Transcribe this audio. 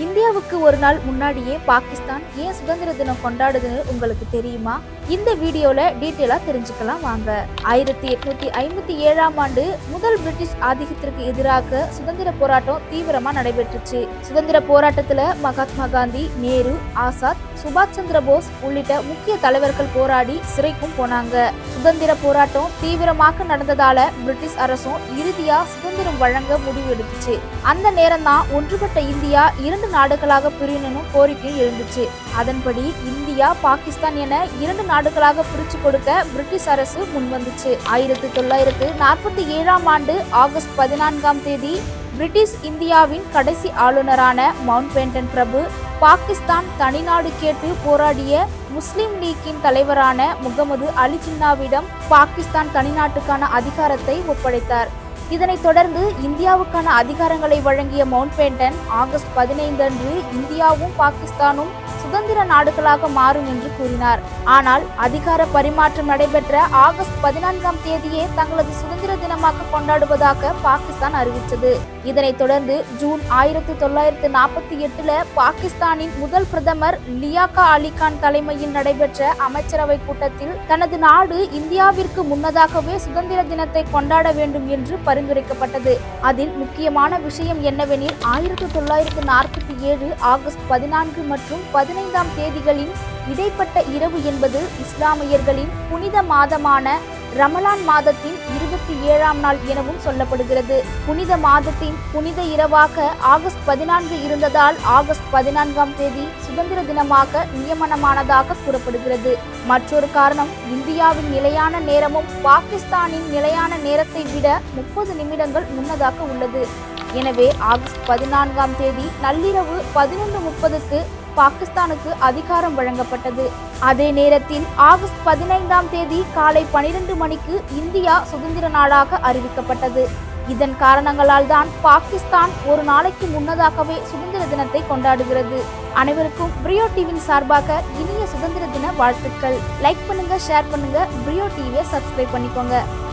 இந்தியாவுக்கு ஒரு நாள் முன்னாடியே பாகிஸ்தான் ஏன் சுதந்திர தினம் கொண்டாடுதுன்னு உங்களுக்கு தெரியுமா? இந்த வீடியோல டீட்டெயிலா தெரிஞ்சுக்கலாம் வாங்க. 1857ஆம் ஆண்டு முதல் பிரிட்டிஷ் ஆதிக்கத்திற்கு எதிராக சுதந்திர போராட்டம் தீவிரமா நடைபெற்றுச்சு. சுதந்திர போராட்டத்துல மகாத்மா காந்தி, நேரு, ஆசாத், சுபாஷ் சந்திர போஸ் உள்ளிட்ட முக்கிய தலைவர்கள் போராடி சிறைக்கும் போனாங்க. சுதந்திர போராட்டம் தீவிரமாக நடந்ததால பிரிட்டிஷ் அரசும் இறுதியா சுதந்திரம் வழங்க முடிவு எடுத்துச்சு. அந்த நேரம் தான் ஒன்றுபட்ட இந்தியா 2 நாடுகளாக பிரியணும் கோரிக்கை எழுந்துச்சு. அதன்படி இந்தியா, பாகிஸ்தான் என 2 நாடுகளாக பிரிச்சு கொடுக்க பிரிட்டிஷ் அரசு முன்வந்துச்சு. 1947ஆம் ஆண்டு ஆகஸ்ட் 14ஆம் தேதி பிரிட்டிஷ் இந்தியாவின் கடைசி ஆளுநரான மவுண்ட் பேட்டன் பிரபு பாகிஸ்தான் தனிநாடு கேட்டு போராடிய முஸ்லிம் லீக்கின் தலைவரான முகமது அலி ஜின்னாவிடம் பாகிஸ்தான் தனிநாட்டுக்கான அதிகாரத்தை ஒப்படைத்தார். இதனைத் தொடர்ந்து இந்தியாவுக்கான அதிகாரங்களை வழங்கிய மவுண்ட் பேட்டன் ஆகஸ்ட் 15 அன்று இந்தியாவும் பாகிஸ்தானும் சுதந்திர நாடுகளாக மாறும் என்று கூறினார். ஆனால் அதிகார பரிமாற்றம் நடைபெற்ற ஆகஸ்ட் 14ஆம் தேதியே தங்களது சுதந்திர தினமாக கொண்டாடுவதாக பாகிஸ்தான் அறிவித்தது. இதனைத் தொடர்ந்து ஜூன் 1948 பாகிஸ்தானின் முதல் பிரதமர் லியாகா அலி கான் தலைமையில் நடைபெற்ற அமைச்சரவை கூட்டத்தில் தனது நாடு இந்தியாவிற்கு முன்னதாகவே சுதந்திர தினத்தை கொண்டாட வேண்டும் என்று பரிந்துரைக்கப்பட்டது. அதில் முக்கியமான விஷயம் என்னவெனில் 1947 ஆகஸ்ட் 14 மற்றும் 15ஆம் தேதிகளின் இடைப்பட்ட இரவு என்பது இஸ்லாமியர்களின் புனித மாதமான ரமலான் மாதத்தின் 27ஆம் நாள் எனவும் சொல்லப்படுகிறது. புனித மாதத்தின் புனித இரவாக ஆகஸ்ட் 14 இருந்ததால் ஆகஸ்ட் 14ஆம் தேதி சுதந்திர தினமாக நியமனமானதாக கூறப்படுகிறது. மற்றொரு காரணம், இந்தியாவின் நிலையான நேரமும் பாகிஸ்தானின் நிலையான நேரத்தை விட 30 நிமிடங்கள் முன்னதாக உள்ளது. எனவே ஆகஸ்ட் 14ஆம் தேதி நள்ளிரவு 11:30க்கு பாகிஸ்தானுக்கு அதிகாரம் வழங்கப்பட்டது. அதே நேரத்தில் ஆகஸ்ட் 15ஆம் தேதி காலை 12 மணிக்கு இந்தியா சுதந்திர நாடாக அறிவிக்கப்பட்டது. இதன் காரணங்களால் தான் பாகிஸ்தான் ஒரு நாளைக்கு முன்னதாகவே சுதந்திர தினத்தை கொண்டாடுகிறது. அனைவருக்கும் பிரியோ டிவியின் சார்பாக இனிய சுதந்திர தின வாழ்த்துக்கள். லைக் பண்ணுங்க, ஷேர் பண்ணுங்க, பிரியோ டிவியை சப்ஸ்கிரைப் பண்ணிக்கோங்க.